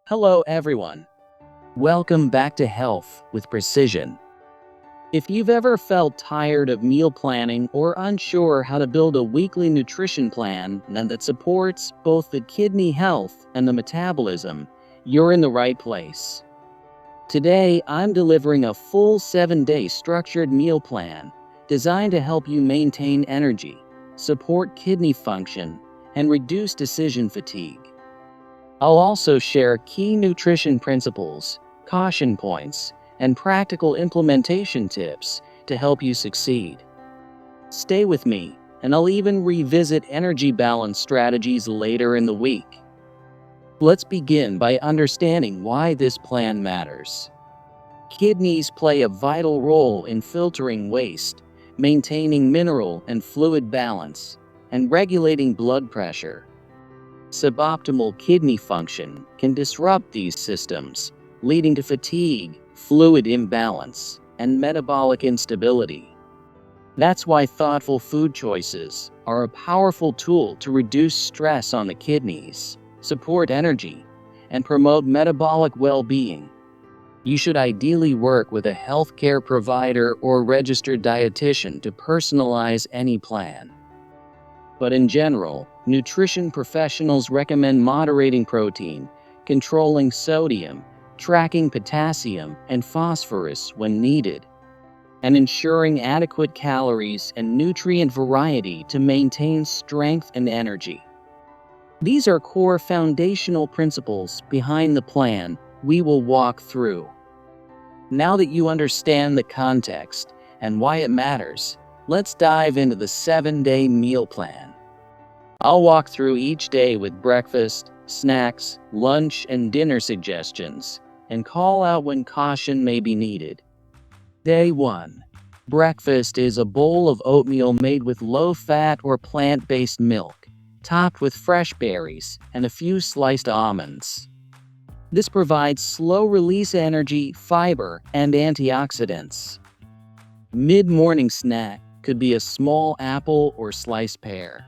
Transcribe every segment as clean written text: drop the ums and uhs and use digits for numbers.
Hello everyone. Welcome back to Health with Precision. If you've ever felt tired of meal planning or unsure how to build a weekly nutrition plan that supports both the kidney health and the metabolism, you're in the right place. Today, I'm delivering a full 7-day structured meal plan designed to help you maintain energy, support kidney function, and reduce decision fatigue. I'll also share key nutrition principles, caution points, and practical implementation tips to help you succeed. Stay with me, and I'll even revisit energy balance strategies later in the week. Let's begin by understanding why this plan matters. Kidneys play a vital role in filtering waste, maintaining mineral and fluid balance, and regulating blood pressure. Suboptimal kidney function can disrupt these systems, leading to fatigue, fluid imbalance, and metabolic instability. That's why thoughtful food choices are a powerful tool to reduce stress on the kidneys, support energy, and promote metabolic well-being. You should ideally work with a healthcare provider or registered dietitian to personalize any plan. But in general, nutrition professionals recommend moderating protein, controlling sodium, tracking potassium and phosphorus when needed, and ensuring adequate calories and nutrient variety to maintain strength and energy. These are core foundational principles behind the plan we will walk through. Now that you understand the context and why it matters, let's dive into the 7-day meal plan. I'll walk through each day with breakfast, snacks, lunch, and dinner suggestions, and call out when caution may be needed. Day 1. Breakfast is a bowl of oatmeal made with low-fat or plant-based milk, topped with fresh berries and a few sliced almonds. This provides slow-release energy, fiber, and antioxidants. Mid-morning snack could be a small apple or sliced pear.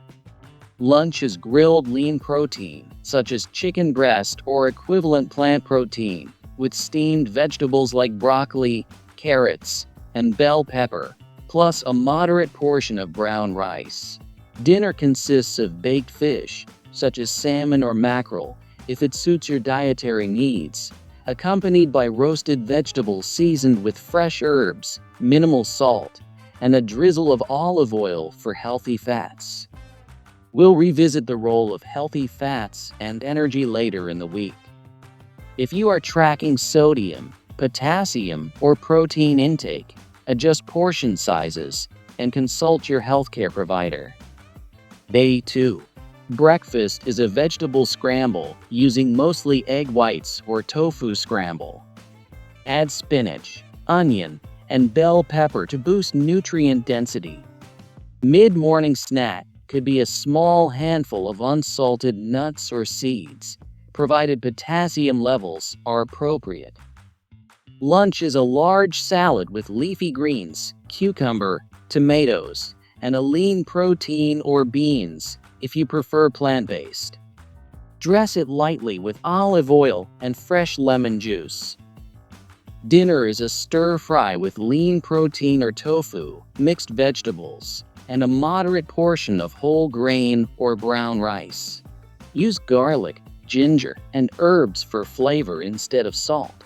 Lunch is grilled lean protein, such as chicken breast or equivalent plant protein, with steamed vegetables like broccoli, carrots, and bell pepper, plus a moderate portion of brown rice. Dinner consists of baked fish, such as salmon or mackerel, if it suits your dietary needs, accompanied by roasted vegetables seasoned with fresh herbs, minimal salt, and a drizzle of olive oil for healthy fats. We'll revisit the role of healthy fats and energy later in the week. If you are tracking sodium, potassium, or protein intake, adjust portion sizes and consult your healthcare provider. Day 2. Breakfast is a vegetable scramble using mostly egg whites or tofu scramble. Add spinach, onion, and bell pepper to boost nutrient density. Mid-morning snack could be a small handful of unsalted nuts or seeds, provided potassium levels are appropriate. Lunch is a large salad with leafy greens, cucumber, tomatoes, and a lean protein or beans if you prefer plant-based. Dress it lightly with olive oil and fresh lemon juice. Dinner is a stir-fry with lean protein or tofu, mixed vegetables, and a moderate portion of whole grain or brown rice. Use garlic, ginger, and herbs for flavor instead of salt.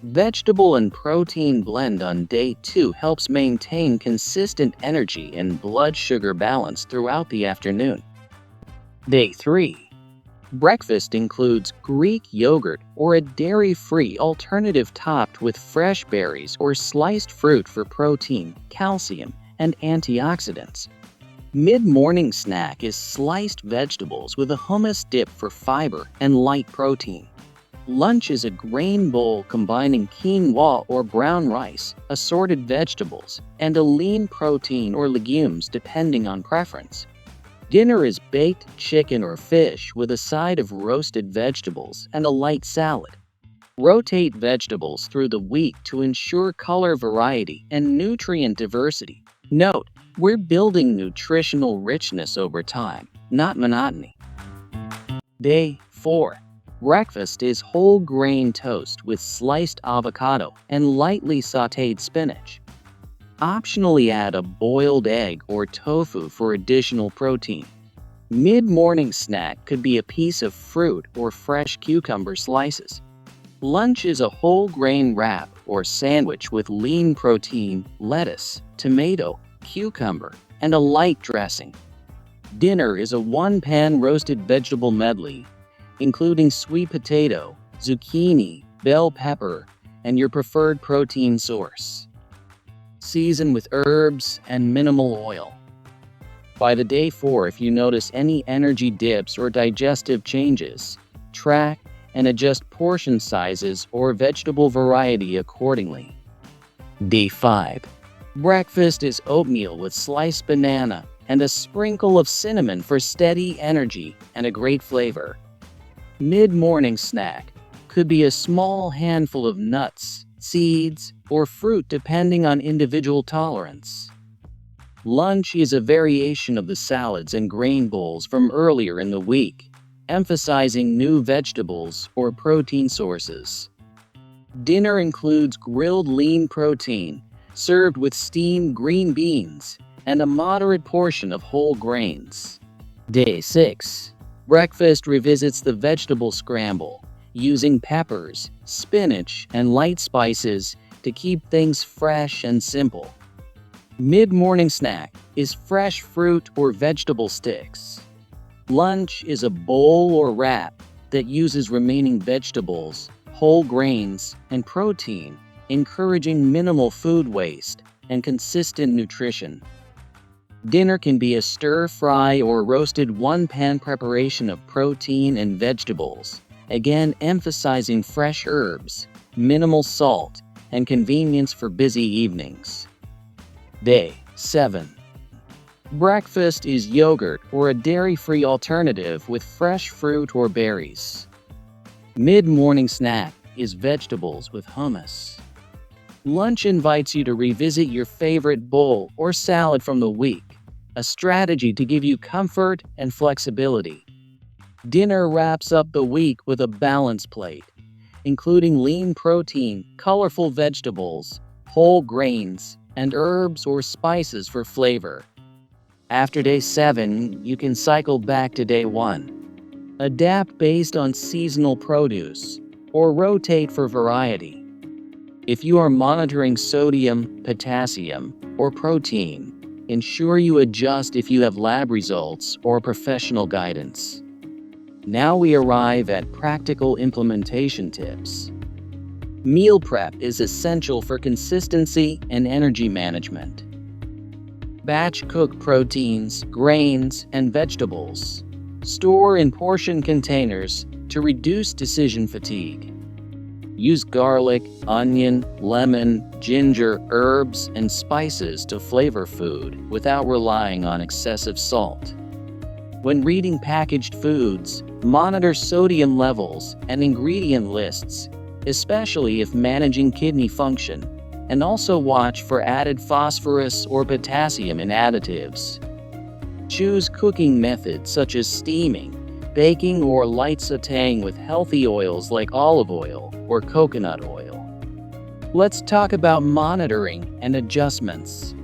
Vegetable and protein blend on day 2 helps maintain consistent energy and blood sugar balance throughout the afternoon. Day 3. Breakfast includes Greek yogurt or a dairy-free alternative topped with fresh berries or sliced fruit for protein, calcium, and antioxidants. Mid-morning snack is sliced vegetables with a hummus dip for fiber and light protein. Lunch is a grain bowl combining quinoa or brown rice, assorted vegetables, and a lean protein or legumes depending on preference. Dinner is baked chicken or fish with a side of roasted vegetables and a light salad. Rotate vegetables through the week to ensure color variety and nutrient diversity. Note, we're building nutritional richness over time, not monotony. Day 4. Breakfast is whole grain toast with sliced avocado and lightly sautéed spinach. Optionally add a boiled egg or tofu for additional protein. Mid-morning snack could be a piece of fruit or fresh cucumber slices. Lunch is a whole grain wrap or sandwich with lean protein, lettuce, tomato, cucumber, and a light dressing. Dinner is a one-pan roasted vegetable medley, including sweet potato, zucchini, bell pepper, and your preferred protein source. Season with herbs and minimal oil. By the day 4, if you notice any energy dips or digestive changes, track and adjust portion sizes or vegetable variety accordingly. Day 5. Breakfast is oatmeal with sliced banana and a sprinkle of cinnamon for steady energy and a great flavor. Mid-morning snack could be a small handful of nuts, seeds, or fruit depending on individual tolerance. Lunch is a variation of the salads and grain bowls from earlier in the week, emphasizing new vegetables or protein sources. Dinner includes grilled lean protein, served with steamed green beans, and a moderate portion of whole grains. Day 6. Breakfast revisits the vegetable scramble, using peppers, spinach, and light spices to keep things fresh and simple. Mid-morning snack is fresh fruit or vegetable sticks. Lunch is a bowl or wrap that uses remaining vegetables, whole grains, and protein, encouraging minimal food waste and consistent nutrition. Dinner can be a stir-fry or roasted one-pan preparation of protein and vegetables, again emphasizing fresh herbs, minimal salt, and convenience for busy evenings. Day 7. Breakfast is yogurt or a dairy-free alternative with fresh fruit or berries. Mid-morning snack is vegetables with hummus. Lunch invites you to revisit your favorite bowl or salad from the week, a strategy to give you comfort and flexibility. Dinner wraps up the week with a balanced plate, including lean protein, colorful vegetables, whole grains, and herbs or spices for flavor. After day 7, you can cycle back to day 1. Adapt based on seasonal produce, or rotate for variety. If you are monitoring sodium, potassium, or protein, ensure you adjust if you have lab results or professional guidance. Now we arrive at practical implementation tips. Meal prep is essential for consistency and energy management. Batch cook proteins, grains, and vegetables. Store in portion containers to reduce decision fatigue. Use garlic, onion, lemon, ginger, herbs, and spices to flavor food without relying on excessive salt. When reading packaged foods, monitor sodium levels and ingredient lists, especially if managing kidney function, and also watch for added phosphorus or potassium in additives. Choose cooking methods such as steaming, baking, or light sautéing with healthy oils like olive oil or coconut oil. Let's talk about monitoring and adjustments.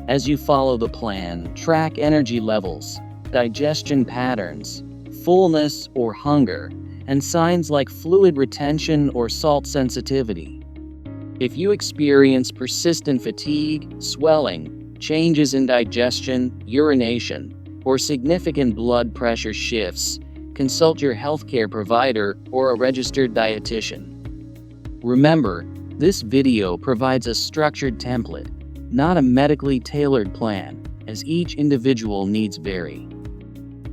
As you follow the plan, track energy levels, digestion patterns, fullness or hunger, and signs like fluid retention or salt sensitivity. If you experience persistent fatigue, swelling, changes in digestion, urination, or significant blood pressure shifts, consult your healthcare provider or a registered dietitian. Remember, this video provides a structured template, not a medically tailored plan, as each individual needs vary.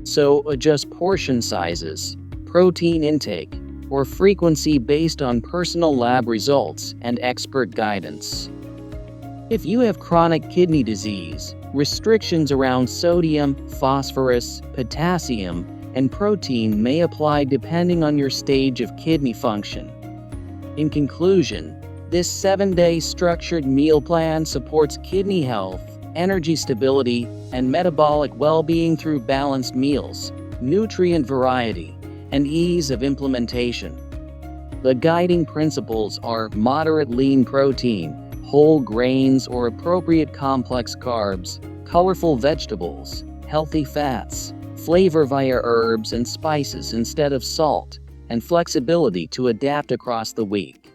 So adjust portion sizes, protein intake, or frequency based on personal lab results and expert guidance. If you have chronic kidney disease, restrictions around sodium, phosphorus, potassium, and protein may apply depending on your stage of kidney function. In conclusion, this 7-day structured meal plan supports kidney health, energy stability, and metabolic well-being through balanced meals, nutrient variety, and ease of implementation. The guiding principles are moderate lean protein, whole grains or appropriate complex carbs, colorful vegetables, healthy fats, flavor via herbs and spices instead of salt, and flexibility to adapt across the week.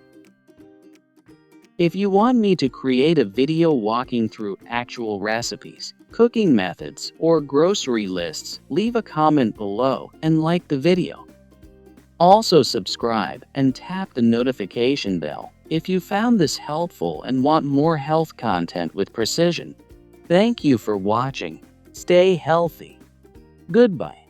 If you want me to create a video walking through actual recipes, cooking methods, or grocery lists, leave a comment below and like the video. Also subscribe and tap the notification bell if you found this helpful and want more health content with precision. Thank you for watching. Stay healthy. Goodbye.